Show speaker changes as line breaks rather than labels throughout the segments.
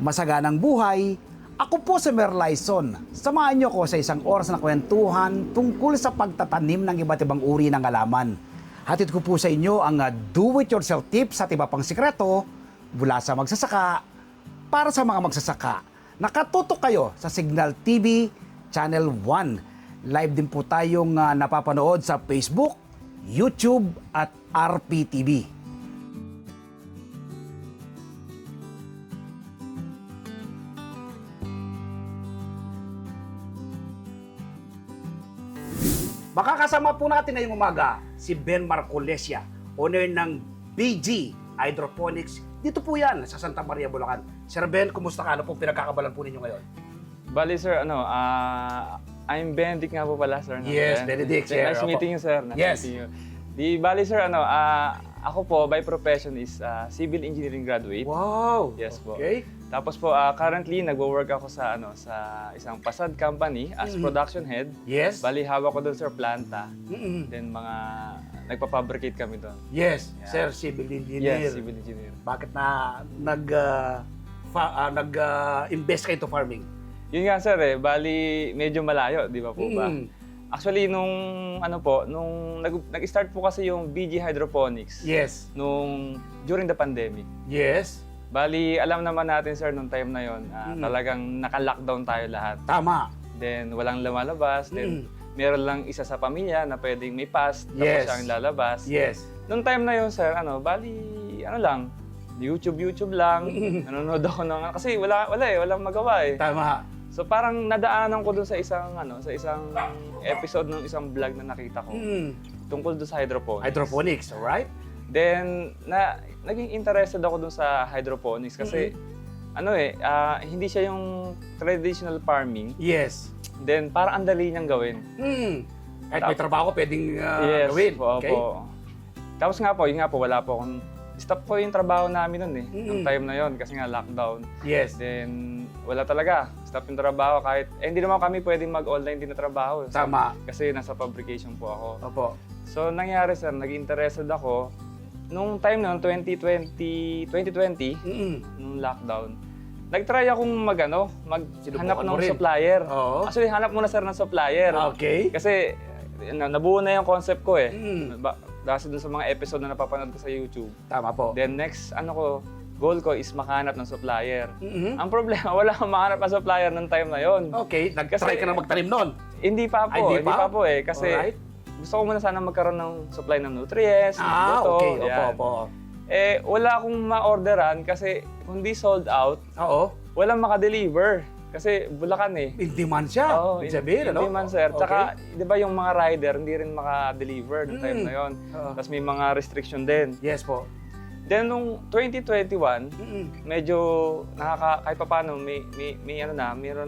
masaganang buhay. Ako po si Merlyson. Samahan niyo ko sa isang oras na kwentuhan tungkol sa pagtatanim ng iba't ibang uri ng halaman. Hatid ko po sa inyo ang do-it-yourself tips at iba pang sikreto mula sa magsasaka para sa mga magsasaka. Nakatutok kayo sa Signal TV Channel 1. Live din po tayong napapanood sa Facebook, YouTube at RPTV. Makakasama po natin ngayong umaga si Ben Marcolesia, owner ng BG Hydroponics. Dito po yan, sa Santa Maria, Bulacan. Sir Ben, kumusta ka? Ano po pinagkakabalan po ninyo ngayon?
Bali, sir, I'm Benedict nga po pala, sir.
Yes, Benedict, sir.
Nice meeting you, sir.
Yes.
Meeting you. Bali, sir, ako po, by profession is civil engineering graduate.
Wow!
Yes po.
Okay.
Tapos po, currently, nagwo-work ako sa isang facade company as production head.
Yes.
Bali, hawak ko doon, sir, planta.
Mm-mm.
Then, nagpa-fabricate kami doon.
Yes,
Yeah.
sir, civil engineer.
Yes, civil engineer.
Bakit na nag-invest kayo to farming?
Yun nga, sir, bali, medyo malayo, di ba po ba? Actually, nung nag-start po kasi yung BG Hydroponics.
Yes.
During the pandemic.
Yes.
Bali, alam naman natin, sir, nung time na yon, talagang naka-lockdown tayo lahat.
Tama.
Then, walang lumalabas. Then, meron lang isa sa pamilya na pwedeng may pass, tapos
Yes.
siyang lalabas.
Yes.
Nung time na yon, sir, lang, YouTube lang, nanonood ako kasi walang magawa eh.
Tama.
So parang nadaanan ko dun sa isang episode ng isang vlog na nakita ko tungkol dun sa hydroponics.
Hydroponics, alright?
Then naging interested ako dun sa hydroponics kasi hindi siya yung traditional farming.
Yes.
Then parang ang dali niyang gawin.
Kahit may trabaho pwedeng
Yes,
gawin.
po,
Okay?
po. Tapos yun nga po, wala po akong stop ko yung trabaho namin nun eh. Nung time na yon kasi nga lockdown.
Yes.
Then wala talaga. Stop yung trabaho kahit hindi naman kami pwedeng mag-online din na trabaho.
Tama.
Kasi nasa fabrication po ako.
Opo.
So nangyari, sir, nag-interested ako nung time na 2020, nung lockdown. Nag-try akong maghanap ng
rin.
supplier.
Oo.
Actually, hanap muna, sir, ng supplier.
Okay.
Kasi nabuo na yung concept ko eh. Dahil dun sa mga episode na napapanood ko sa YouTube.
Tama po.
Then next, goal ko is makahanap ng supplier.
Mhm.
Ang problema, wala akong makahanap ng supplier ng time na yon.
Okay, nag-try
Kasi-
ka na magtanim nun.
Hindi pa po,
Ay,
hindi pa po eh. Kasi
Alright.
gusto ko muna sana magkaroon ng supply ng nutrients, luto,
Okay.
yan.
Opo.
Wala akong ma-orderan kasi kung di sold out,
Oo.
walang makadeliver. Kasi Bulacan eh.
In demand siya.
Oo,
Ibig sabihin, ano?
Hindi man, sir.
Okay.
Tsaka, di ba yung mga rider, hindi rin maka-deliver ng time na yon.
Oo.
Tapos may mga restriction din.
Yes po.
Then, nung 2021, medyo kahit pa paano, mayroon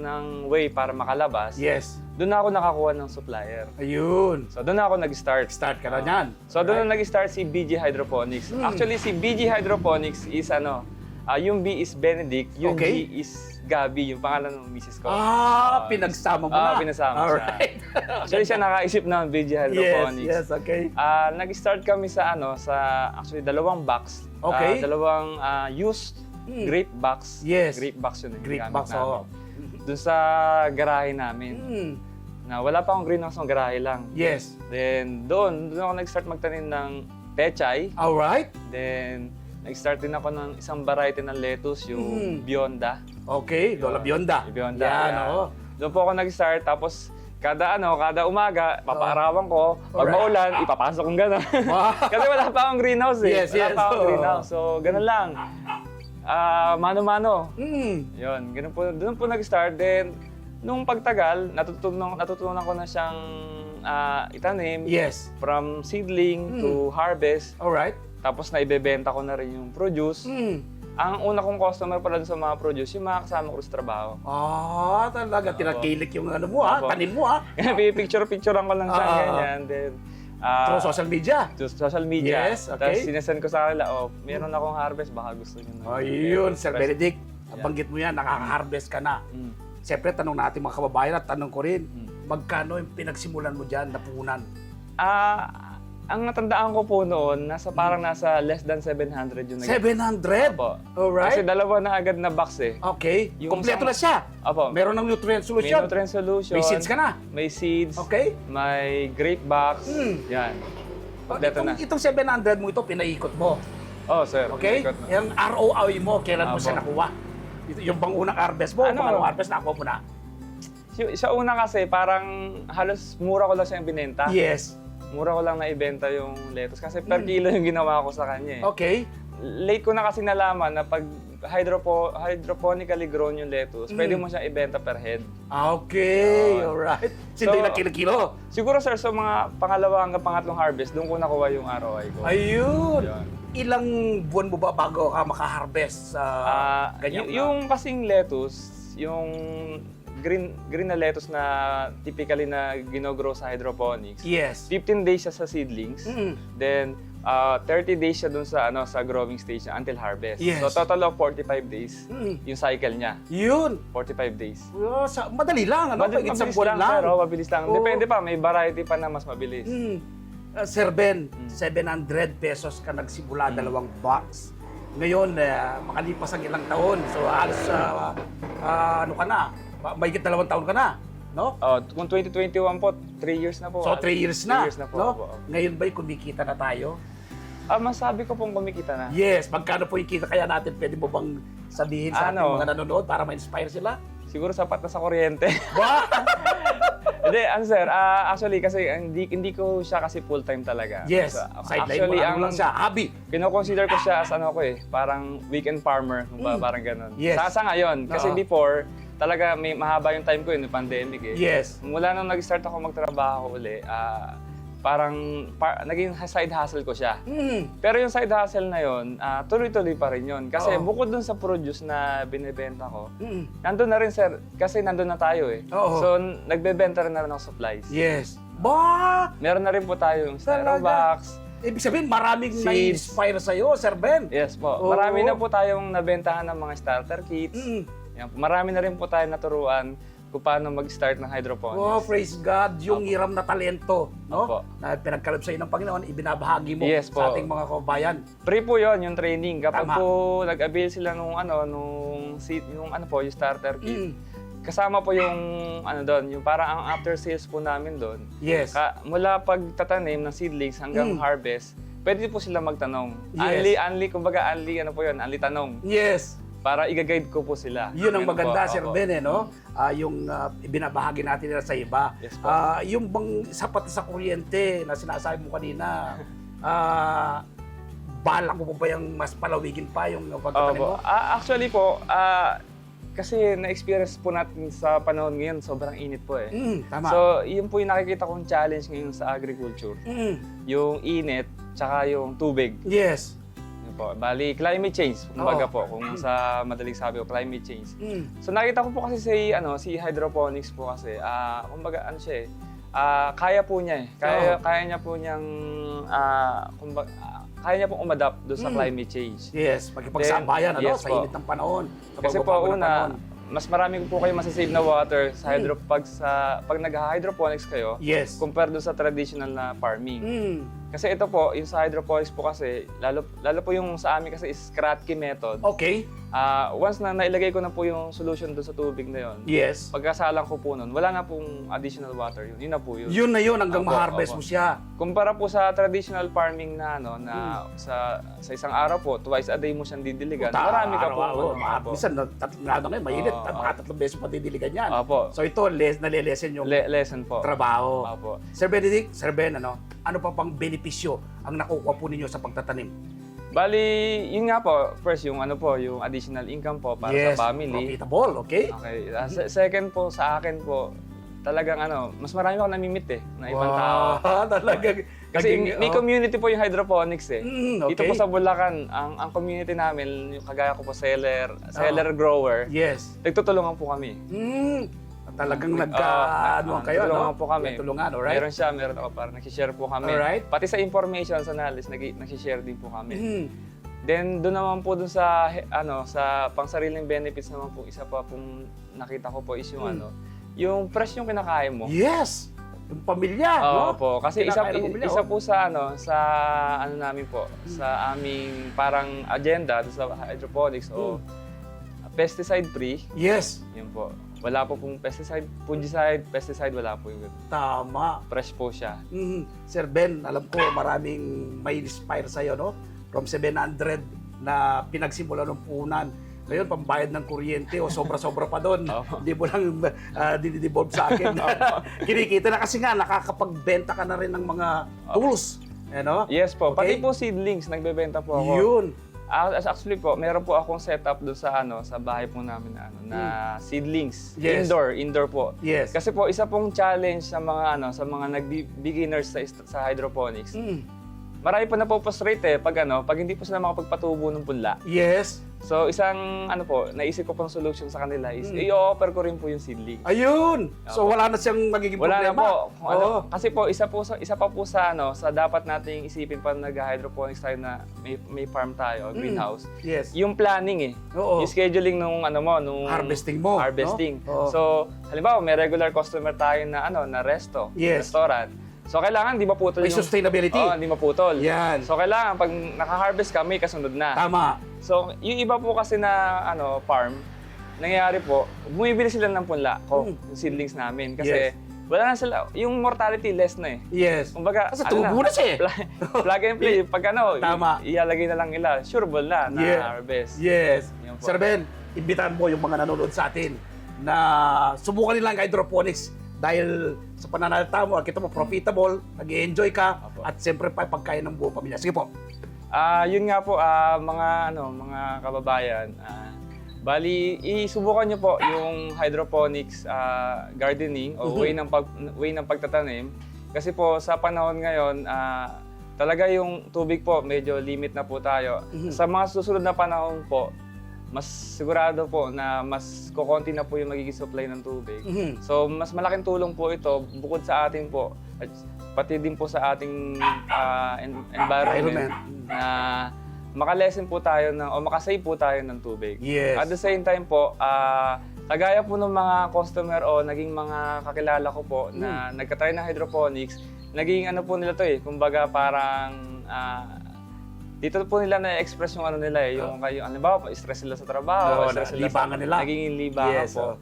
ng way para makalabas.
Yes.
Doon na ako nakakuha ng supplier.
Ayun.
So, doon na ako nag-start.
Start ka na yan.
So, doon na nag-start si BG Hydroponics. Actually, si BG Hydroponics is yung B is Benedict, yung
Okay.
G is Gabi, yung pangalan ng misis ko.
Pinagsama mo na.
Pinasama siya.
Alright.
Actually, siya nakaisip ng BG Hydroponics.
Yes, okay.
Nag-start kami sa actually dalawang box.
Okay.
Dalawang used grape box.
Yes.
Grape box yun.
Grape
gamit
box,
namin.
oo.
Doon sa garahe namin. Na wala pa akong greenhouse ng garahe lang.
Yes.
Then doon ako nag-start magtanim ng pechay.
Alright.
Then nag-start din ako ng isang variety ng lettuce, yung Bionda.
Okay, Lola Bionda.
Bionda.
Yan,
yeah.
oo.
Doon po ako nag-start, tapos kada umaga, papaarawan ko. Pag
Alright.
maulan, ipapasok kong gano'n.
Wow.
Kasi wala pa akong greenhouse eh.
Yes,
wala
yes.
pa akong
Oo.
greenhouse. So, gano'n lang. Mano-mano.
Mm.
Yun, doon po nag-start. Then, nung pagtagal, natutunan ko na siyang itanim.
Yes.
From seedling to harvest.
Alright.
Tapos naibebenta ko na rin yung produce. Ang una kong customer pala dun sa mga produce, yung mga kasama ko sa trabaho.
Talaga. Tinakilik yung
Opo.
tanim mo
Picture-picturean ko lang siya, ganyan. Then,
Through social media.
to social media.
Yes, okay.
Tapos sinesend ko sa kanila, meron akong harvest, baka gusto nyo na.
Ayun, Sir Benedict. Banggit mo yan, nakaka-harvest ka na. Siyempre, tanong natin mga kababayan at tanong ko rin, magkano yung pinagsimulan mo dyan na puhunan?
Ang natandaan ko po noon, parang nasa less than 700 yung
700?
Opo.
Alright.
Kasi dalawa na agad na box eh.
Okay.
Yung
Kompleto
isang-
na siya.
Opo.
Meron ng nutrient
May
solution.
nutrient solution.
May seeds ka na.
May seeds.
Okay.
May grape box. Yan. Kompleto na.
Itong 700 mo ito, pinaikot mo.
Oh, sir.
Okay?
Ikot na.
Yung ROI mo, kailan mo
Apo.
siya nakuha? Yung bang unang harvest mo,
Ano?
pangalawang harvest nakuha mo na?
Sa una kasi, parang halos mura ko lang siyang binenta.
Yes.
Mura ko lang naibenta yung lettuce kasi per kilo yung ginawa ko sa kanya eh.
Okay.
Late ko na kasi nalaman na pag hydroponically grown yung lettuce, pwede mo siyang ibenta per head.
Okay.
Yun.
Alright.
So,
Hindi na kilo-kilo.
Siguro sir, sa mga pangalawa hanggang pangatlong harvest, doon ko nakuha yung ROI ko.
Ayun.
Yun.
Ilang buwan mo ba bago ka maka-harvest sa ganyan?
Yung kasing lettuce, yung green na lettuce na typically na ginogrow sa hydroponics,
Yes.
15 days siya sa seedlings. Then 30 days siya dun sa sa growing stage niya until harvest.
Yes.
So total of 45 days yung cycle niya.
Yun.
45 days.
Madali lang, ano? Pagit sa buwan lang.
Sir, mabilis lang.
Oo.
Depende pa, may variety pa na mas mabilis.
Sir Ben, 700 pesos ka nagsimula, dalawang box. Ngayon, makalipas ang ilang taon. So, halos, ano ka na? Mahigit 2 taon ka na, no?
Kung 2021 po, 3 years na po.
So, 3 years na,
3 years na po.
no?
Opo.
Ngayon ba'y kumikita na tayo?
Masabi ko pong kumikita na.
Yes, magkano po yung kita kaya natin? Pwede mo bang sabihin sa ating
Ano?
mga nanonood para ma-inspire sila?
Siguro sapat na sa kuryente.
Ba?
Hindi, sir, actually kasi hindi ko siya kasi full-time talaga.
Yes,
So,
sideline mo, ano lang siya, hobby.
Kino-consider ko siya as parang weekend farmer, parang ganun.
Yes.
Sa ngayon, kasi
Oo.
before, talaga may mahaba yung time ko yung pandemic eh.
Yes.
Mula nung nag-start ako magtrabaho uli, parang naging side hustle ko siya. Pero yung side hustle na yun, tuloy-tuloy pa rin yun. Kasi
Oo.
bukod dun sa produce na binibenta ko, nandun na rin sir, kasi nandun na tayo eh.
Oo.
So, nagbebenta rin na rin ako supplies.
Yes. Ba?
Meron na rin po tayong styro
Talaga?
box.
Ibig sabihin, maraming
Seeds.
na-inspire sa'yo, Sir Ben.
Yes po.
Oo.
Marami na po tayong nabentahan ng mga starter kits. Yan po. Marami na rin po tayo naturuan kung paano mag-start ng hydroponics.
Oh, praise God, yung hiram na talento, no?
Opo.
Na pinagkaloob sa'yo ng Panginoon, ibinabahagi mo
Yes po.
sa ating mga kabayan.
Free po 'yon, yung training. Kapag
Tama.
po nag-avail sila yung starter kit. Kasama po yung doon, yung parang ang after sales po namin doon.
Yes.
Mula pagtatanim ng seedlings hanggang harvest, pwede po sila magtanong.
Yes.
Only tanong.
Yes.
Para i-guide ko po sila.
Yun ang
Ganun
maganda,
po.
Sir
Opo.
Ben, no? Yung ibinabahagi natin nila sa iba.
Yes po.
Yung bang sapat sa kuryente na sinasabi mo kanina, balak mo po ba yung mas palawigin pa yung pagtatanim mo?
Actually po, kasi na-experience po natin sa panahon ngayon, sobrang init po eh.
Tama.
So, yun po yung nakikita kong challenge ngayon sa agriculture. Yung init, tsaka yung tubig.
Yes.
Yun po. Bali, climate change, kumbaga po, kung sa madaling sabi ko, climate change. So, nakita ko po kasi si hydroponics po kasi, kumbaga ano siya eh, kaya po niya eh. Kaya niya po niyang, kaya niya pong umadapt doon sa climate change.
Yes, magkipagsabayan,
Yes
sa
po.
init ng panahon. Sa
Kasi po
pagbabago ng
una,
panahon.
mas marami po kayo masasave na water sa pag nag-hydroponics kayo
Yes.
compared doon sa traditional na farming. Kasi ito po, yung sa hydroponics po kasi, lalo po yung sa amin kasi is Kratky method.
Okay.
Once na nailagay ko na po yung solution doon sa tubig na yon,
Yes.
pagkasalang ko po nun, wala na pong additional water yun. Yun na po yun.
Yun na yun hanggang
Opo,
ma-harvest
opo.
mo siya.
Kumpara po sa traditional farming na sa isang araw po, twice a day mo siyang didiligan. Marami ka po. Opo.
Minsan, ngayon, mainit.
Oo,
Mga 3 beses pa didiligan yan.
Opo.
So ito, nalilesen yung
Lesson po.
trabaho.
Opo.
Sir Benedict, Sir Ben, ano pa pang benepisyo ang nakukuha po ninyo sa pagtatanim?
Bali, yun nga po, first yung yung additional income po para
Yes,
sa family.
profitable, okay?
Okay. Second po, sa akin po, talagang mas marami ako namimit na ibang tao.
Talagang,
Kasi may community po yung hydroponics eh.
okay.
Dito po sa Bulacan, ang community namin, yung kagaya ko po seller grower,
Yes.
nagtutulungan po kami.
Talagang kayo,
Tulungan
no?
po kami.
Tulungan, alright?
Meron siya, meron ako, para nag-share po kami.
Alright.
Pati sa information, sa knowledge, nag-share din po kami. Then doon naman po dun sa sa pangsariling benefits naman po, isa pa pong nakita ko po is yung yung fresh yung kinakain mo.
Yes. yung pamilya, no?
Opo, kasi isa,
Kinakain ng pamilya,
isa
oh.
po sa ano namin po, sa aming parang agenda sa hydroponics o pesticide free.
Yes,
Yun po. Wala po pong pesticide, wala po yung ganun.
tama.
Fresh po siya.
Sir Ben, alam ko maraming may inspire sa'yo, no? From 700 na pinagsimula ng punan. Ngayon, pambayad ng kuryente o sobra-sobra pa doon.
Opo.
Hindi mo lang dinidevolve sa akin. Kinikita na kasi nga, nakakapagbenta ka na rin ng mga tools. Ano?
Yes po,
Okay.
pati po seedlings, nagbebenta po ako.
Yun.
Actually po, meron po akong setup doon sa bahay po namin na seedlings.
Yes.
Indoor po.
Yes.
Kasi po isa pong challenge sa mga beginners sa hydroponics. Marami po na-frustrate pag hindi po sila makapagpatubo ng punla.
Yes.
So isang naisip ko pong solution sa kanila is i-offer ko rin po yung seedling.
Ayun. So, wala na siyang magiging
Wala na
problema.
po. Kung ano,
Oo.
kasi po isa pa po sa sa dapat nating isipin pa nag-hydroponics tayo na may farm tayo, greenhouse.
Yes.
Yung planning
Oo.
Yung scheduling nung nung
Harvesting mo,
Harvesting.
no? Oo.
So, halimbawa may regular customer tayo na na
Yes.
restaurant. So kailangan di maputol
May
yung
sustainability.
Oo, hindi maputol.
Yan.
So kailangan pag naka-harvest ka may kasunod na.
Tama.
So, yung iba po kasi na farm, nangyayari po, bumibili sila ng punla yung seedlings namin kasi
Yes.
wala na sila, yung mortality less na eh.
Yes.
Kumbaga,
Kasi tubo na siya eh.
Plug and play. Pag
Tama.
ilalagay na lang nila, sure ball na harvest.
Yes.
Yun po.
Sir Ben, imbitahan mo yung mga nanonood sa atin na subukan nila ang hydroponics dahil sa pananalita mo, kita mo profitable, nag-enjoy ka,
Apo.
at siyempre pa pagkain ng buong pamilya. Sige po.
Yun nga po, mga kababayan, bali isubukan niyo po yung hydroponics gardening o way ng pagtatanim kasi po sa panahon ngayon talaga yung tubig po medyo limit na po tayo. Sa mga susunod na panahon po, mas sigurado po na mas kukonti na po yung magiging supply ng tubig. So mas malaking tulong po ito bukod sa atin po at pati din po sa ating environment na makalesen po tayo o makasave po tayo ng tubig.
Yes.
At the same time po, kagaya po ng mga customer o naging mga kakilala ko po na nagka-try ng hydroponics, naging po nila to kumbaga parang dito po nila na-express yung nila yung kayo, halimbawa, stress sila sa trabaho, stress sila
libangan nila.
Naging libangan
Yes,
po.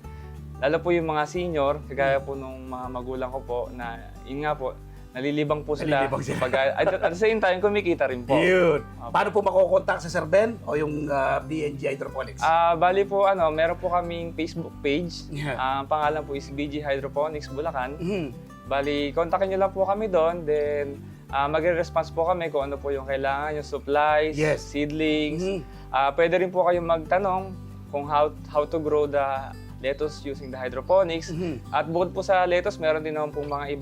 Lalo po yung mga senior, kagaya po nung mga magulang ko po, na yun nga po, nalilibang po sila.
Nalilibang sila.
At the same time, kumikita rin po.
Yun. Paano po makokontak sa Sir Ben o yung BNG Hydroponics?
Bali po, meron po kaming Facebook page.
Yeah.
Ang pangalan po is BG Hydroponics Bulacan.
Mhm.
Bali, kontakin nyo lang po kami doon. Then, magre-response po kami kung ano po yung kailangan, yung supplies,
Yes.
seedlings. Pwede rin po kayong magtanong kung how to grow the lettuce using the hydroponics. At bukod po sa lettuce, meron din naman pong mga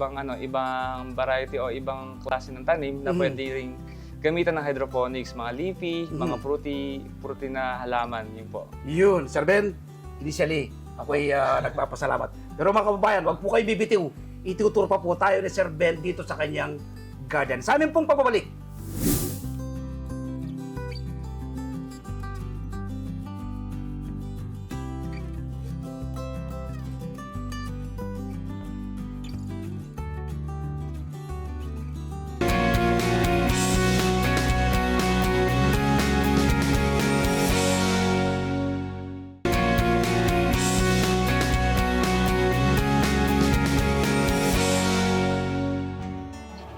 ibang variety o ibang klase ng tanim na pwede ring gamitan ng hydroponics, mga leafy, mga fruity na halaman, yun po.
Yun, Sir Ben, initially, ako'y nagpapasalamat. Pero mga kababayan, wag po kayo bibitiw. Itutur pa po tayo ni Sir Ben dito sa kanyang garden. Sa amin pong papabalik.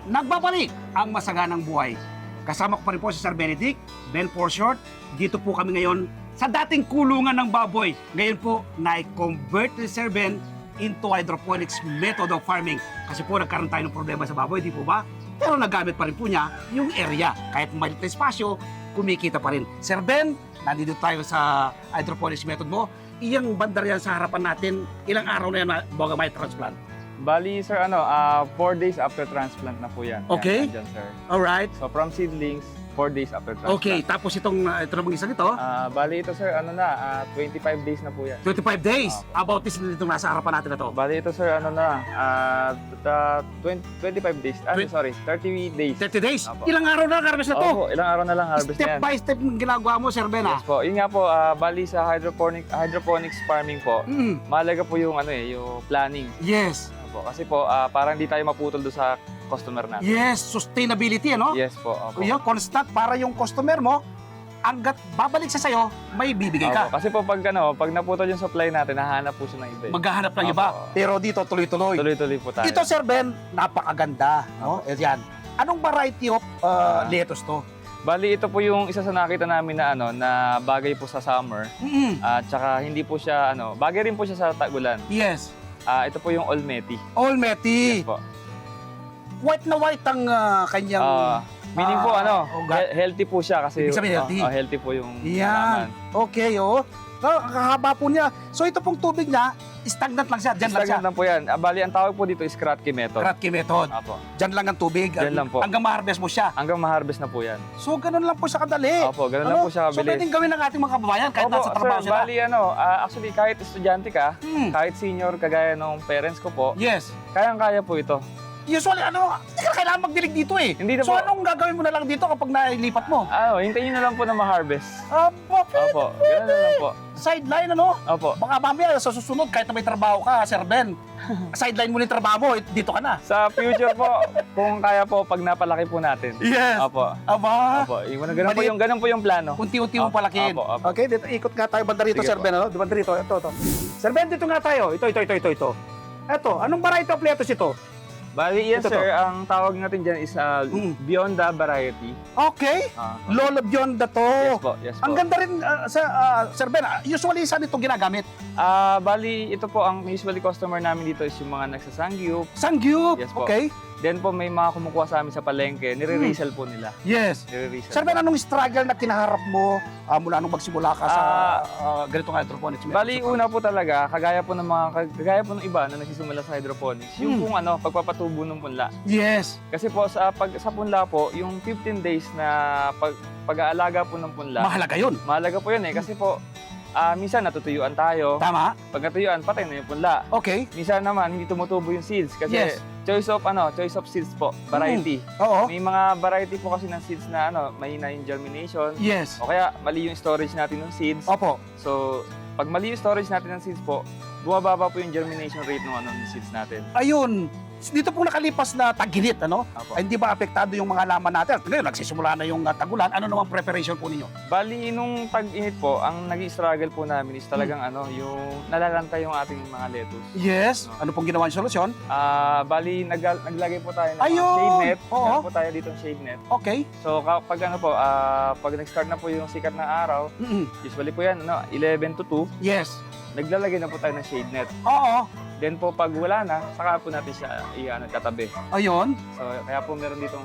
Nagbabalik ang masaganang buhay. Kasama ko pa rin po si Sir Benedict, Ben Forshort. Dito po kami ngayon sa dating kulungan ng baboy. Ngayon po, na-convert ni Sir Ben into hydroponics method of farming. Kasi po nagkaroon tayo ng problema sa baboy, di po ba? Pero nagamit pa rin po niya yung area. Kahit maliit na espasyo, kumikita pa rin. Sir Ben, nandito tayo sa hydroponics method mo. Iyang bandar yan sa harapan natin. Ilang araw na yan bago may transplant?
Bali, sir, 4 days after transplant na po yan.
Okay.
Yan, sir.
Alright.
So, from seedlings, 4 days after transplant.
Okay, tapos ito namang isa nito,
Bali, ito, sir, 25 days na po yan.
25 days. About this itong nasa harapan natin na to.
Bali, ito, sir, 25 days. 30 days.
30 days.
Apo.
Ilang araw na harvest na to?
Opo, ilang araw na lang harvest
Step
na yan.
by step yung ginagawa mo, Sir Ben, ha?
Yes po. Yun nga po, bali sa hydroponics farming po, mahalaga po yung yung planning.
Yes.
Opo. Kasi po, parang di tayo maputol doon sa customer natin.
Yes, sustainability, ano?
Yes po. Opo.
Yung constant para yung customer mo, hanggat babalik sa sayo, may bibigay ka.
Opo. Kasi po pag naputol yung supply natin, nahanap po siya ng iba.
Maghahanap ng iba.
Opo.
Pero dito, tuloy-tuloy.
Tuloy-tuloy po tayo.
Ito, Sir Ben, napakaganda. No? Yan. Anong variety of lettuce to?
Bali, ito po yung isa sa nakita namin na na bagay po sa summer. At saka hindi po siya bagay rin po siya sa tag-ulan.
Yes.
Ito po yung Olmeti.
Olmeti.
Yes po.
White na white ang kanyang...
Meaning po
ugat.
healthy po siya kasi
Ibig sabihin healthy.
Healthy po yung
Yan.
halaman.
Okay, oh. So, ang kahaba po niya. So, ito pong tubig niya, stagnant lang siya. Diyan lang siya.
Stagnant lang po yan. Bali, ang tawag po dito is Kratky method.
Kratky method.
Apo.
Diyan lang ang tubig.
Diyan lang po.
Hanggang ma-harvest mo siya.
Hanggang ma-harvest na po yan.
So, ganun lang po siya kadali.
Opo, ganun lang po siya
So,
kabilis.
pwedeng gawin ng ating mga kababayan kahit
Opo,
nasa trabaho
sir,
sila.
bali actually kahit estudyante ka, kahit senior kagaya ng parents ko po,
Yes.
kayang-kaya po ito.
Usually, hindi ka kailangan magdilig dito eh.
Hindi na
So,
po.
anong gagawin mo na lang dito kapag nailipat mo?
Hintayin nyo na lang po na ma-harvest.
Pwede.
Opo, ganun na lang po.
Sideline,
Opo.
Baka mamaya sa susunod, kahit na may trabaho ka, Sir Ben, sideline mo na yung trabaho mo, dito ka na.
Sa future po, kung kaya po, pag napalaki po natin.
Yes.
Opo.
Aba.
Opo, ganun po yung plano.
Unti-unti mo palakihin.
Opo, opo.
Okay, dito, ikot nga tayo banda rito,
Sige
Sir
po.
Ben. Banda rito, ito. Sir Ben, dito nga tayo. Ito. Ito, anong variety of lettuce ito?
Bali, yan
Ito to.
sir, ang tawag natin dyan is Beyond the Variety.
Okay. Lolo Beyond the to.
Yes po, yes po.
Ang ganda rin, Sir Ben, usually saan ito ginagamit?
Bali, ito po, ang usually customer namin dito is yung mga nagsasangyup.
Sangyup.
Yes po.
Okay.
Then po, may mga kumukuha sa amin sa palengke, nire-resell po nila.
Yes.
Nire-resell.
Sir Ben, anong struggle na kinaharap mo mula nung magsimula ka sa ganitong hydroponics?
Bali, una po talaga, kagaya po ng iba na nagsisimula sa hydroponics, yung pong pagpapatubo ng punla.
Yes.
Kasi po, sa punla po, yung 15 days na pag-aalaga po ng punla,
Mahalaga yun.
mahalaga po yun eh. Kasi po, minsan natutuyuan tayo.
Tama.
Pag natuyuan, patay na yung punla.
Okay.
Minsan naman, hindi tumutubo yung seeds. Kasi
Yes.
choice of seeds po, variety.
Oo.
May mga variety po kasi ng seeds na mahina yung germination.
Yes.
O kaya, mali yung storage natin ng seeds.
Opo.
So, pag mali yung storage natin ng seeds po, bumababa po yung germination rate ng seeds natin.
Ayun. Dito po nakalipas na tag-init,
Apo.
ay hindi ba apektado yung mga laman natin? At ngayon, nagsisimula na yung tagulan. Ano namang preparation po ninyo?
Bali, nung tag-init po, ang nag-struggle po namin is talagang yung nalalantay yung ating mga lettuce.
Yes. Ano pong ginawa yung solusyon?
Bali, naglagay po tayo ng
Ayun!
shade net.
Oo.
Meron po tayo dito ng shade net.
Okay.
So, kapag pag nag-start na po yung sikat ng araw, usually po yan, 11 to 2,
Yes.
naglalagay na po tayo ng shade net.
Oo.
Then po, pag wala na, saka po natin siya tatabi.
Ayun.
So, kaya po meron ditong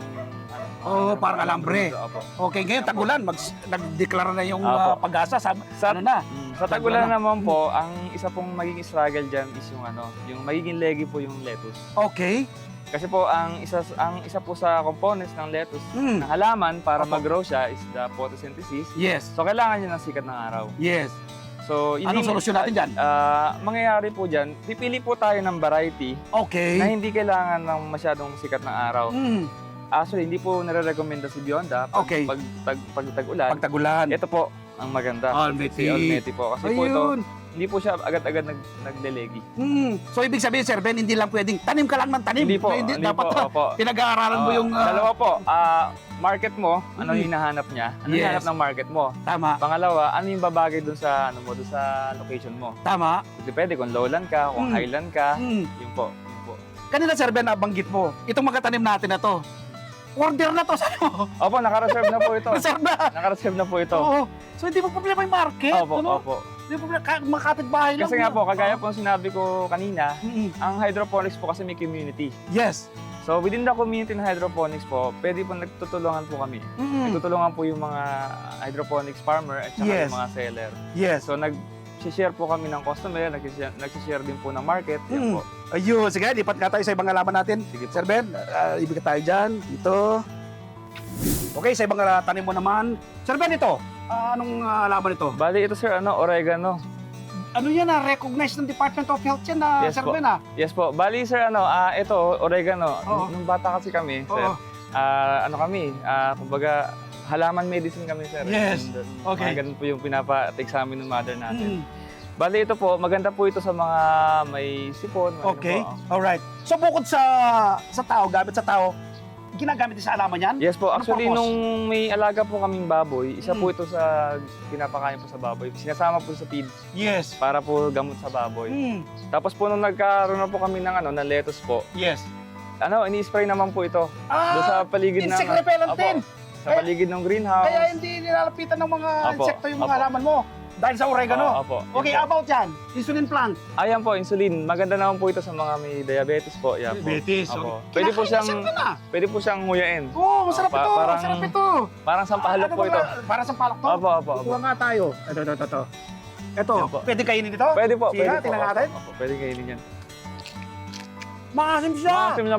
Parang alambre.
Opo.
Okay, ngayon tagulan, nagdeklara na yung
Apo.
pag-asa.
Sa-
Ano na?
Sa tagulan naman po, ang isa pong magiging struggle dyan is yung magiging leggy po yung lettuce.
Okay.
Kasi po, ang isa po sa components ng lettuce,
Mm.
ng halaman para
Opo.
mag-grow siya is the photosynthesis.
Yes.
So, kailangan niya ng sikat ng araw.
Yes.
So,
Anong solusyon natin dyan?
Mangyayari po dyan, pipili po tayo ng variety na
Okay.
hindi kailangan ng masyadong sikat ng araw.
Mm.
Actually, hindi po nare-recommenda si Bionda pag,
Okay.
pag tag-ulan.
Pag tagulan.
Ito po ang maganda.
Olmeti.
Si Olmeti po. Kasi po ito,
Ayun.
hindi po siya agad-agad naglelegi.
So, ibig sabihin, Sir Ben, hindi lang pwedeng tanim ka lang ng tanim.
Hindi po.
Hindi,
Hindi
dapat
po. Opo.
pinag-aaralan mo yung...
Dalawa po. Market mo, ano yung hinahanap niya? Ano yung
Yes.
hinahanap ng market mo?
Tama.
Pangalawa, ano yung babagay dun sa dun sa location mo?
Tama.
Depende kung lowland ka, kung highland ka,
Mm.
yun po.
Kanina, Sir Ben, nabanggit mo, itong mga tanim natin na to, order na to sa ano?
Opo, naka-reserve na po ito.
Reserve na.
Naka-reserve na po ito.
Oo. So, hindi mo problema yung market.
Opo,
ano?
opo.
Hindi mo problema, mga kapitbahay lang.
Kasi nga po, kagaya po ang sinabi ko kanina,
Mm-mm.
ang hydroponics po kasi may community.
Yes.
So within the community ng hydroponics po, pwede po nagtutulungan po kami.
Mm-mm.
Nagtutulungan po yung mga hydroponics farmer at saka
Yes.
yung mga seller.
Yes.
So nag-share po kami ng customer, nag-share din po ng market. Yan po.
Ayun, sige, lipat nga tayo sa ibang halaman natin.
Sige po.
Sir Ben, ibigay tayo dyan. Ito. Okay, sa ibang tanim mo naman. Sir Ben, ito. Anong halaman ito?
Bali ito sir, oregano.
Ano yan recognized ng Department of Health yan
Yes
Sir
po.
Ben
Yes po. Bali sir, ito, oregano.
Oo.
Nung bata kasi kami, sir,
Oo.
kumbaga, halaman medicine kami sir.
Yes.
And,
Okay.
mga ganun po yung pinapa-take sa amin ng mother natin.
Mm.
Bali ito po, maganda po ito sa mga may sipon. may
Okay,
ano po.
alright. So bukod sa tao, gamit sa tao, ginagamit din sa alaman yan?
Yes po,
Ano
actually
purpose?
nung may alaga po kaming baboy, isa po
Mm.
ito sa pinapakain po sa baboy. Sinasama po sa feed
Yes.
para po gamot sa baboy.
Mm.
Tapos po nung nagkaroon na po kami ng ng lettuce po,
Yes.
ini-spray naman po ito. Doon sa paligid ng
insect repellent
Opo,
din.
sa paligid ng greenhouse.
Kaya hindi nilalapitan ng mga
Opo,
insekto yung mga
opo.
halaman mo. Dahil sa oregano.
Opo.
Okay,
Yan po.
about yan. Insulin plant.
Ayan po, insulin. Maganda naman po ito sa mga may diabetes po. Yan po.
Diabetes.
Opo.
Okay.
Pwede po
Kinakain
siyang
na siya na.
pwede po siyang nguyain.
Oo, masarap
Pa-
ito.
parang-
Masarap ito.
Parang sampahalok po ito.
Para sa palak to.
Opo, opo, opo.
Kuha nga tayo. Ito. Ito,
Yan po.
pwede kainin ito?
Pwede po,
Sige,
pwede po.
tingnan
Opo,
natin.
opo, pwede kainin yan.
Maasim siya.
Maasim na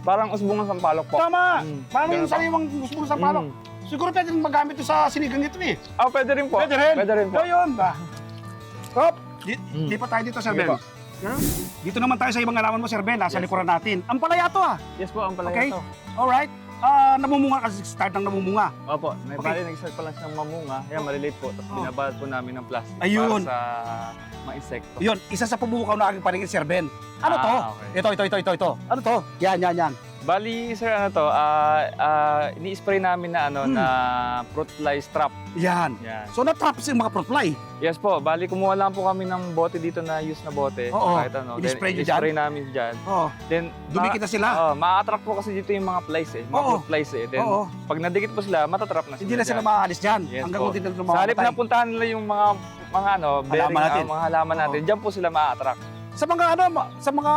parang usbong ng sampalok po.
Tama.
Mm.
Parang
Ganun
yung
po.
sariwang gusto sa palak.
Mm.
Siguro pwede rin magamit ito sa sinigang ito eh.
Pwede rin po.
Pwede rin.
Pwede rin po.
So yun ba? Hop,
Mm.
di pa tayo dito, Sir
Sige
Ben.
po.
Huh? Dito naman tayo sa ibang alaman mo, Sir Ben. Nasa
Yes.
likuran natin. Ang palaya to ah.
Yes po, ang palaya
Okay.
ito.
Alright. Namumunga kasi start ng namumunga.
Opo, may
Okay.
bali nag-start pa lang siyang mamunga. Yan, maliliit po. Tapos
Oh.
binabalot po namin ng plastic
Ayun.
para sa mga insekto.
Yun, isa sa pumukaw na aking paningin, Sir Ben. Ano to?
Okay.
Ito. Ano to? Yan.
Bali, sir, ini-spray namin na na fruit fly trap.
Yan.
Yan.
So na-trap yung mga fruit fly.
Yes po, bali kumuha lang po kami ng bote dito na use na bote.
Oo.
Kahit ano. Then,
I-spray nyo
i-spray namin dyan.
Oo.
Then,
Dumikit na sila.
ma-attract po kasi dito yung mga flies mga
Oo.
fruit flies eh. Then,
Oo.
pag nadikit po sila, matatrap na sila.
Hindi na sila
dyan.
makaalis dyan.
Yes
Hanggang
po.
kung hindi na
Sa halip na puntahan nila yung mga bearing,
natin.
mga halaman natin,
Oo.
dyan po sila ma-attract.
Sa mga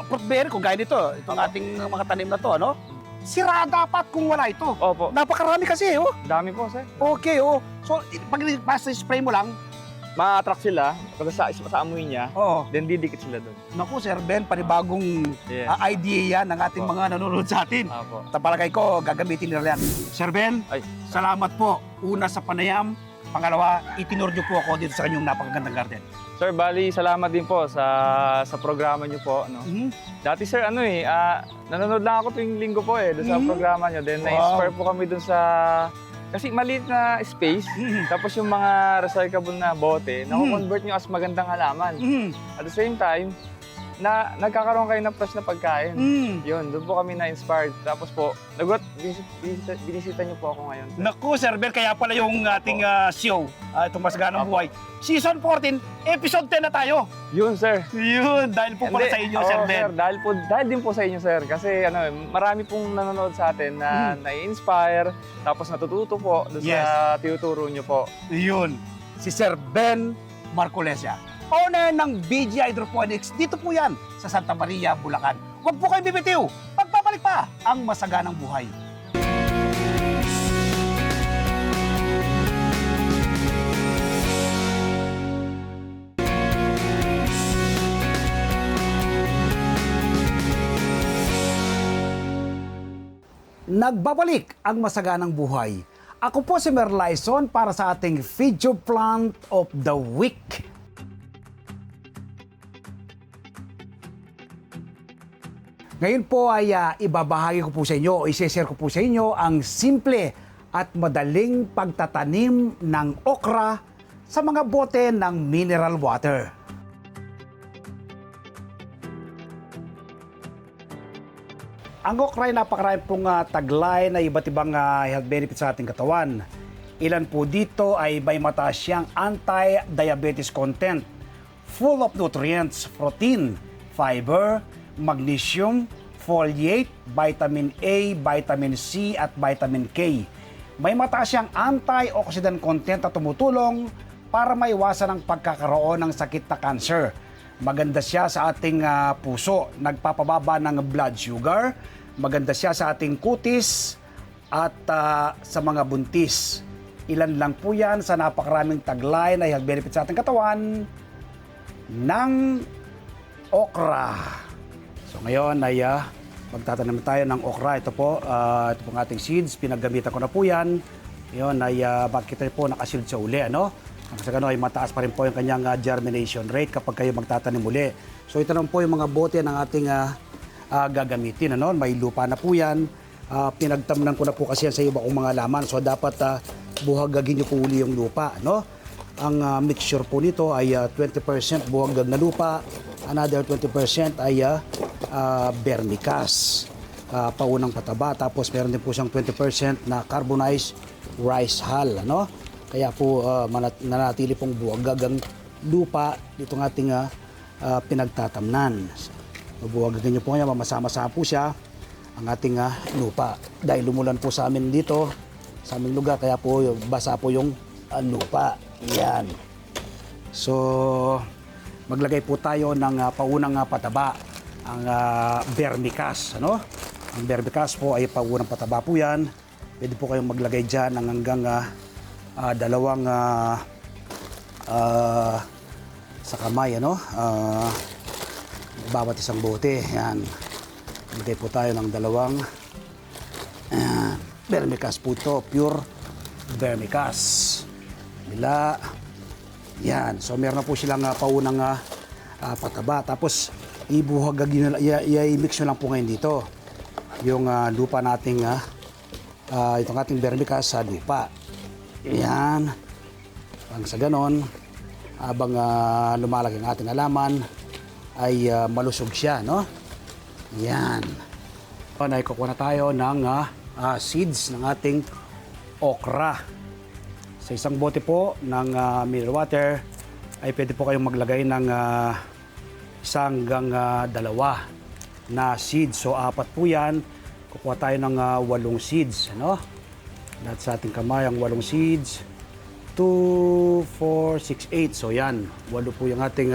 fruit berry, kung gaya nito, itong ating mga tanim na to, ano? Sira dapat kung wala ito.
Opo,
Napakarami kasi, oh.
dami po, sir.
Okay, oh. So, pag basta spray mo lang,
Ma-attract sila kasi sa amoy niya,
oh.
then didikit sila doon.
Naku, Sir Ben, panibagong
Yes.
idea yan ng ating
Opo.
mga nanonood sa atin.
Opo.
Tapalagay ko, gagamitin nila yan. Sir Ben,
Ay.
salamat po. Una sa panayam. Pangalawa, itinuryo po ako dito sa kanyang napakagandang garden.
Sir, bali, salamat din po sa programa niyo po. No? Dati, sir, nanonood lang ako tuwing linggo po doon sa
Mhm.
programa niyo. Then,
Wow.
na-inspire po kami doon sa... Kasi maliit na space, tapos yung mga recyclable na bote, na-convert nyo as magandang halaman. At the same time, nagkakaroon kayo ng fresh na pagkain. Yun, doon po kami na-inspired. Tapos po, binisita niyo po ako ngayon. Sir.
Naku, Sir Ben, kaya pala yung ating show, itong Masaganang
Opo.
Buhay. Season 14, episode 10 na tayo.
Yun, sir.
Yun, dahil po pala
Hindi,
sa inyo,
oo,
Sir Ben.
dahil din po sa inyo, sir. Kasi marami pong nanonood sa atin na na-inspire, tapos natututo po doon
Yes.
sa tinuturo niyo po.
Yun, si Sir Ben Marcolesya. Owner ng BG Hydroponics. Dito po yan, sa Santa Maria, Bulacan. Huwag po kayong bibitiw. Pagpapalik pa ang masaganang buhay. Nagbabalik ang masaganang buhay. Ako po si Merlyson para sa ating Feature Plant of the Week. Ngayon po ay ibabahagi ko po sa inyo o isi-share ko po sa inyo ang simple at madaling pagtatanim ng okra sa mga bote ng mineral water. Ang okra ay napakarami pong taglay na iba't ibang health benefits sa ating katawan. Ilan po dito ay may mataas siyang anti-diabetes content, full of nutrients, protein, fiber, magnesium, folate, vitamin A, vitamin C at vitamin K. May mataas siyang antioxidant content na tumutulong para maiwasan ang pagkakaroon ng sakit na cancer. Maganda siya sa ating puso, nagpapababa ng blood sugar. Maganda siya sa ating kutis at sa mga buntis. Ilan lang po yan sa napakaraming taglay na health benefits sa ating katawan ng okra. So ngayon ay magtatanim tayo ng okra. Ito po ang ating seeds. Pinaggamitan ko na po yan. Ngayon ay makikita po nakasild sa uli. Kasi gano'n ay mataas pa rin po yung kanyang germination rate kapag kayo magtatanim uli. So ito naman po yung mga bote ng ating gagamitin. May lupa na po yan. Pinagtamnan ko na po kasi yan sa iba kong mga laman. So dapat buhagagin nyo po uli yung lupa.
Ang mixture po nito ay 20% buwag na lupa, another 20% ay vermicast, paunang pataba. Tapos meron din po siyang 20% na carbonized rice hull. Ano? Kaya po nanatili pong buwagag ang lupa dito ng ating pinagtatamnan. Buwagagin niyo po niya, mamasama-sama po siya ang ating lupa. Dahil lumulan po sa amin dito, sa aming lugar, kaya po basa po yung lupa. Yan. So, maglagay po tayo ng paunang pataba, ang vermicast. Ano? Ang vermicast po ay paunang pataba po yan. Pwede po kayong maglagay dyan ng hanggang dalawang sa kamay. Ano? Bawat isang bote. Yan. Maglagay po tayo ng dalawang vermicast po ito. Pure vermicast. Bila. Yan. So, meron na po silang paunang pataba. Tapos, i-mix nyo lang po ngayon dito. Yung lupa nating, itong ating vermicast sa lupa. Yan. Pang sa ganon, habang lumalaki ang ating halaman, ay malusog siya, no? Yan. Naikukuha na tayo ng seeds ng ating okra. Sa isang bote po ng mineral water ay pwede po kayong maglagay ng isang hanggang dalawa na seeds. So, 4 po yan. Kukuha tayo ng 8 seeds. Ano? Lahat sa ating kamay ang 8 seeds. 2, 4, 6, 8. So, yan. 8 po yung ating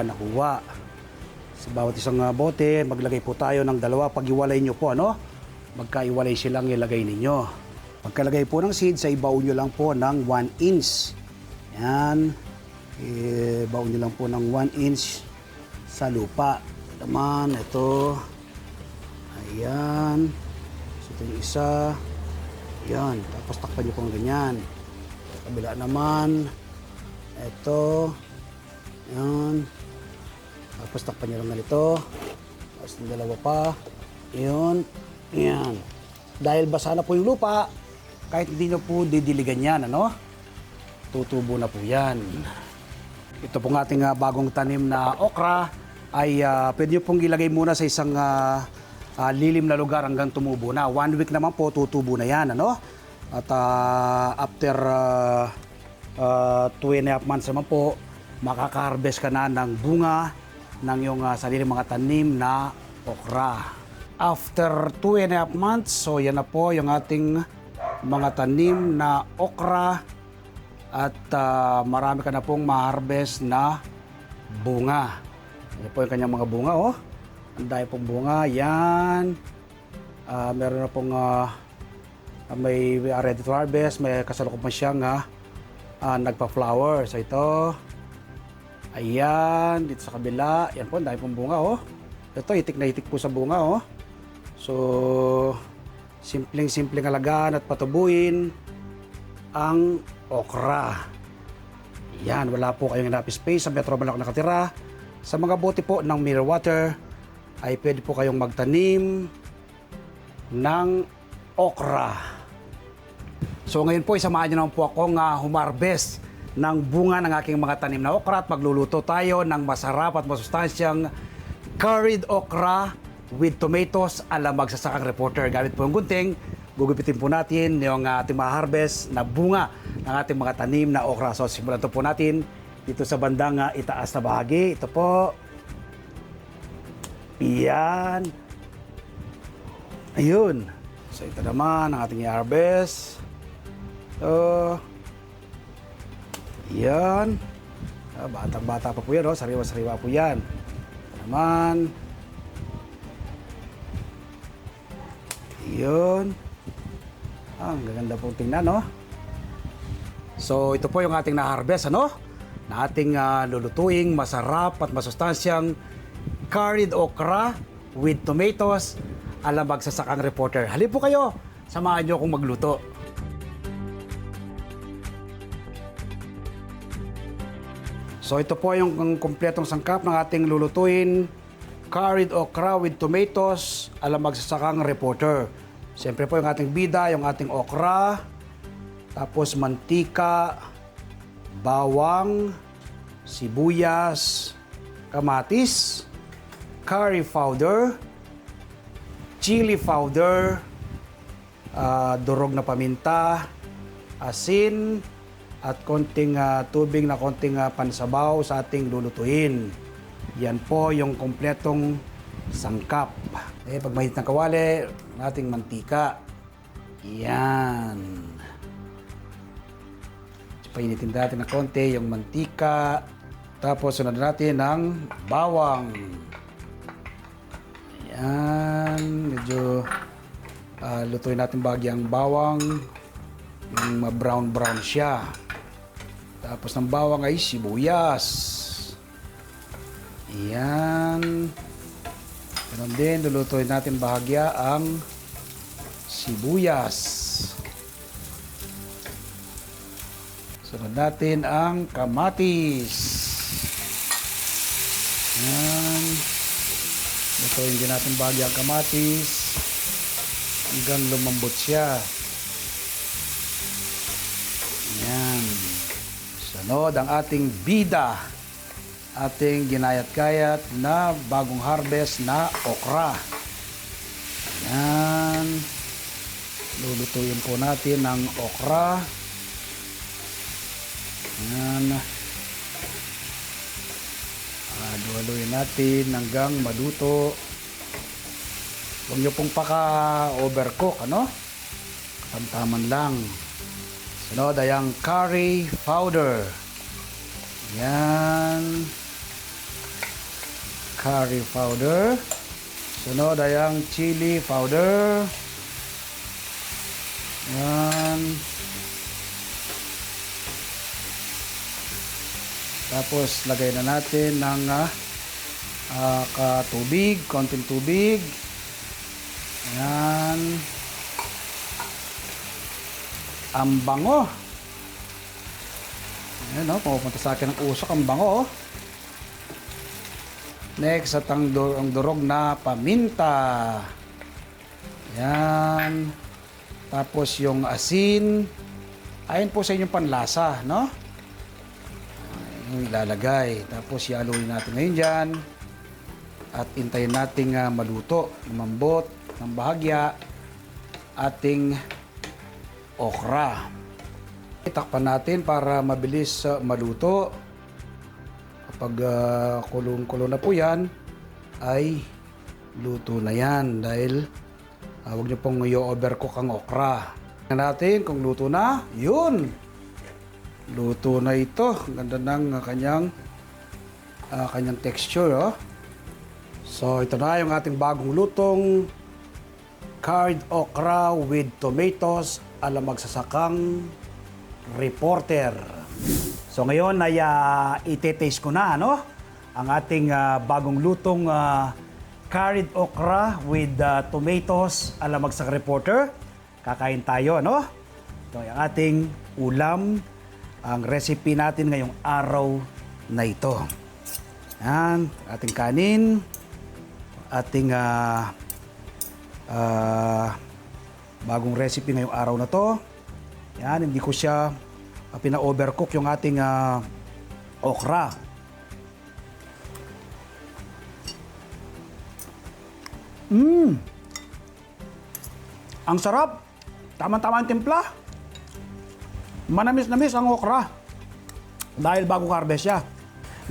nakuha. Sa bawat isang bote, maglagay po tayo ng 2. Pag-iwalay nyo po, ano? Magkaiwalay silang ilagay ninyo. Pagkalagay po ng seeds, ay baon nyo lang po ng 1 inch. Yan. Baon nyo lang po ng 1 inch sa lupa. Naman, ito. Ayan. So, ito yung isa. Ayan. Tapos takpan nyo po ng ganyan. Kabila naman. Ito. Ayan. Tapos takpan nyo lang ganito. Tapos yung 2 pa. Ayan. Ayan. Dahil basa na po yung lupa, kahit hindi nyo po didiligan yan, ano? Tutubo na po yan. Ito pong ating bagong tanim na okra ay pwede nyo pong ilagay muna sa isang lilim na lugar hanggang tumubo na. 1 week naman po, tutubo na yan, ano? At after 2.5 months naman po, makaka-harvest ka na ng bunga ng iyong sariling mga tanim na okra. After 2.5 months, so yan na po yung ating mga tanim na okra at marami ka na pong ma-harvest na bunga. Yan po yung kanyang mga bunga, oh. Ang dami pong bunga, yan. Meron na pong may ready to harvest, may kasalukuyan siyang nagpa-flower. So ito, ayan, dito sa kabila, yan po, ang dami pong bunga, oh. Ito, itik na itik po sa bunga, oh. So, simpleng-simpleng alagaan at patubuin ang okra. Yan, wala po kayong enough space sa Metro Manila nakatira. Sa mga bote po ng mineral water, ay pwede po kayong magtanim ng okra. So, ngayon po, isamahan niyo naman po akong humarbest ng bunga ng aking mga tanim na okra at magluluto tayo ng masarap at masustansyang curried okra with tomatoes ala magsasakang reporter. Gamit po yung gunting, gugupitin po natin yung ating ma-harvest na bunga ng ating mga tanim na okra. So, simulan po natin dito sa bandang itaas na bahagi. Ito po. Yan. Ayun. So, ito naman ang ating i-harvest. So, yan. Batang-bata pa po yan, oh. Sariwa-sariwa po yan. Ito naman. Yun. Ang gaganda pong tingnan, no? So, ito po yung ating na-harvest, ano? Na ating lulutuing, masarap at masustansyang curried okra with tomatoes ala magsasakang reporter. Halip po kayo, samahan nyo akong magluto. So, ito po yung kumpletong sangkap ng ating lulutuin, curried okra with tomatoes ala magsasakang reporter. Siyempre po yung ating bida, yung ating okra, tapos mantika, bawang, sibuyas, kamatis, curry powder, chili powder, durog na paminta, asin, at konting tubig na konting pansabaw sa ating lulutuin. Yan po yung kompletong sangkap. Pag mahit ng kawali, ating mantika. Yan. Painitin natin ng konti yung mantika. Tapos sunod natin ng bawang. Yan. Medyo lutuin natin bahagi ang bawang. Yung brown-brown siya. Tapos ng bawang ay sibuyas. Yan. Ganun din, lulutuin natin bahagya ang sibuyas. Sunod natin ang kamatis. Yan. Lutuin din natin bahagya ang kamatis hanggang lumambot siya. Yan. Sunod ang ating bida. Ating ginayat-gayat na bagong harvest na okra. Yan. Lulutuin po natin ang okra. Yan. Haluin natin hanggang maluto. Huwag nyo pong paka-overcook, ano? Katamtaman lang. Sunod ay ang curry powder. Yan. Curry powder. Sunod ay ang chili powder. Yan. Tapos lagay na natin ng tubig, konting tubig. Yan. Ang bango. Ayan, no? Pupunta sa akin ang usok, ang bango. Next, at ang durog na paminta. Yan. Tapos yung asin. Ayon po sa inyong panlasa, no? Yung ilalagay. Tapos ialuin natin ngayon dyan. At intayin natin maluto, lumambot ng bahagya ating okra. Takpan natin para mabilis maluto. Kapag kulong-kulo na po yan, ay luto na yan dahil huwag nyo pong i-overcook ang okra. Tingnan natin kung luto na. Yun! Luto na ito. Ganda ng kanyang texture. Oh. So ito na yung ating bagong lutong curried okra with tomatoes ala magsasakang reporter. So ngayon ay ite-taste ko na, no? Ang ating bagong lutong curried okra with tomatoes ala magsasakang reporter. Kakain tayo, no? Ito yung ating ulam, ang recipe natin ngayong araw na ito. Yan, ating kanin, ating bagong recipe ngayong araw na to. Yan, hindi ko siya pina-overcook yung ating okra. Ang sarap. Tama-tama ang timpla. Manamis-namis ang okra. Dahil bagong harvest siya.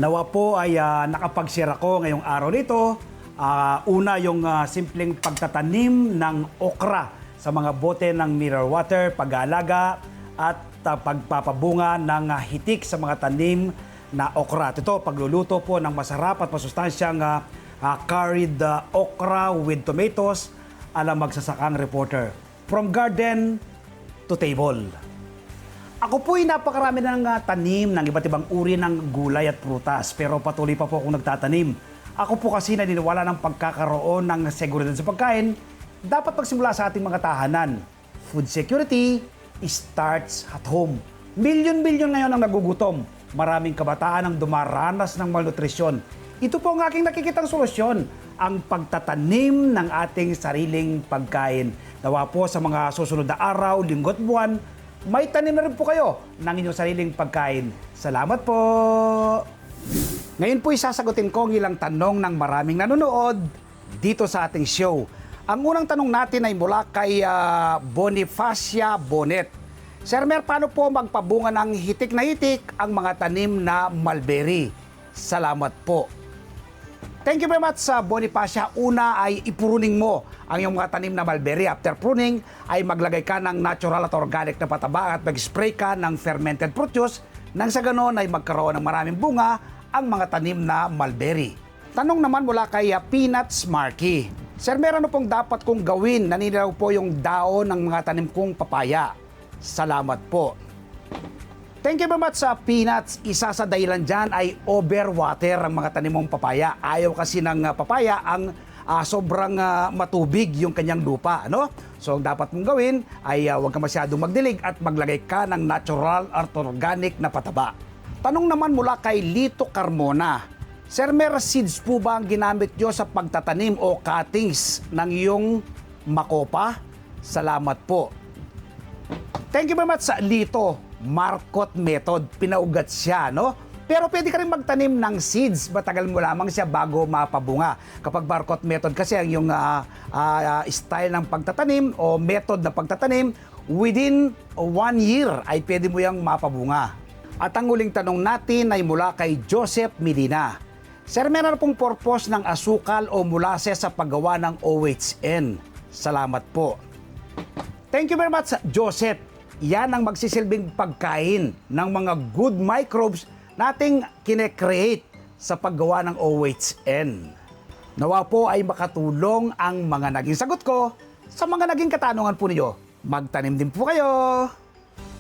Nawa po ay nakapag-share ako ngayong araw nito. Una yung simpleng pagtatanim ng okra sa mga bote ng mineral water, pag-aalaga at pagpapabunga ng hitik sa mga tanim na okra. Ito, pagluluto po ng masarap at masustansyang curried okra with tomatoes ala magsasakang reporter. From garden to table. Ako po'y napakarami ng tanim ng iba't ibang uri ng gulay at prutas, pero patuloy pa po akong nagtatanim. Ako po kasi naniniwala ng pagkakaroon ng seguridad sa pagkain, dapat magsimula sa ating mga tahanan. Food security starts at home. Milyon-milyon ngayon ang nagugutom. Maraming kabataan ang dumaranas ng malnutrisyon. Ito po ang aking nakikitang solusyon, ang pagtatanim ng ating sariling pagkain. Nawa po sa mga susunod na araw, linggo at buwan, may tanim na rin po kayo ng inyong sariling pagkain. Salamat po! Ngayon po isasagutin ko ang ilang tanong ng maraming nanonood dito sa ating show. Ang unang tanong natin ay mula kay Bonifacia Bonet. Sir Mer, paano po magpabunga ng hitik na hitik ang mga tanim na mulberry? Salamat po. Thank you very much sa Bonifacia. Una ay ipruning mo ang iyong mga tanim na mulberry. After pruning ay maglagay ka ng natural at organic na pataba at mag-spray ka ng fermented fruit juice nang sa ganon ay magkaroon ng maraming bunga ang mga tanim na mulberry. Tanong naman mula kay Peanuts Marky. Sir, meron pong dapat kong gawin? Naninilaw po yung daon ng mga tanim kong papaya. Salamat po. Thank you very much sa Peanuts. Isa sa dahilan dyan ay overwater ang mga tanim mong papaya. Ayaw kasi ng papaya ang sobrang matubig yung kanyang lupa. Ano? So, ang dapat mong gawin ay huwag ka masyadong magdilig at maglagay ka ng natural at organic na pataba. Tanong naman mula kay Lito Carmona. Sir, mer seeds po ba ang ginamit nyo sa pagtatanim o cuttings ng iyong makopa? Salamat po. Thank you very much sa Lito. Marcot method. Pinaugat siya, no? Pero pwede ka rin magtanim ng seeds. Matagal mo lamang siya bago mapabunga. Kapag Marcot method kasi ang yung style ng pagtatanim o method na pagtatanim, within 1 year ay pwede mo yung mapabunga. At ang huling tanong natin ay mula kay Joseph Medina. Sir, meron pong purpose ng asukal o molasses sa paggawa ng OHN? Salamat po. Thank you very much, Joseph. Yan ang magsisilbing pagkain ng mga good microbes nating kine-create sa paggawa ng OHN. Nawa po ay makatulong ang mga naging sagot ko sa mga naging katanungan po ninyo. Magtanim din po kayo.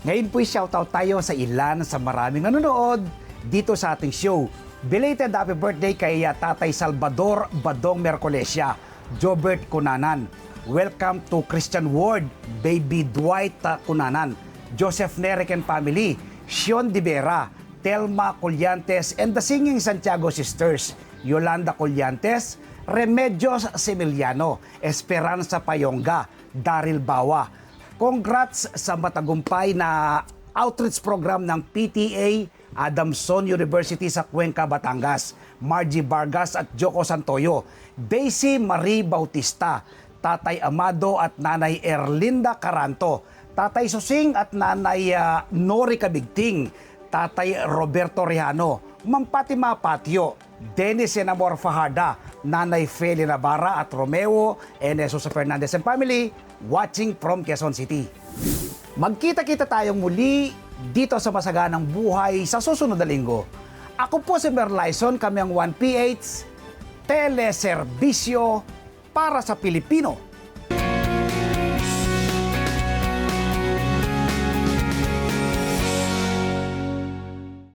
Ngayon po'y shoutout tayo sa ilan sa maraming nanonood dito sa ating show. Belated happy birthday kay Tatay Salvador Badong Mercolesia, Jobert Cunanan. Welcome to Christian Ward, Baby Dwight Cunanan, Joseph Neric and family, Sean Divera, Telma Collantes and the Singing Santiago Sisters, Yolanda Collantes, Remedios Semiliano, Esperanza Payonga, Daryl Bawa. Congrats sa matagumpay na outreach program ng PTA Adamson University sa Cuenca, Batangas, Margie Vargas at Joko Santoyo, Daisy Marie Bautista, Tatay Amado at Nanay Erlinda Caranto, Tatay Susing at Nanay Nori Kabigting, Tatay Roberto Rihano, Ma'am Fatima Patio, Dennis Enamor Fajarda, Nanay Feli Navarra at Romeo and Jesus Fernandez and family, watching from Quezon City. Magkita-kita tayong muli dito sa Masaganang Buhay sa susunod na linggo. Ako po si Mer Lyson, kami ang 1PH, teleserbisyo para sa Pilipino.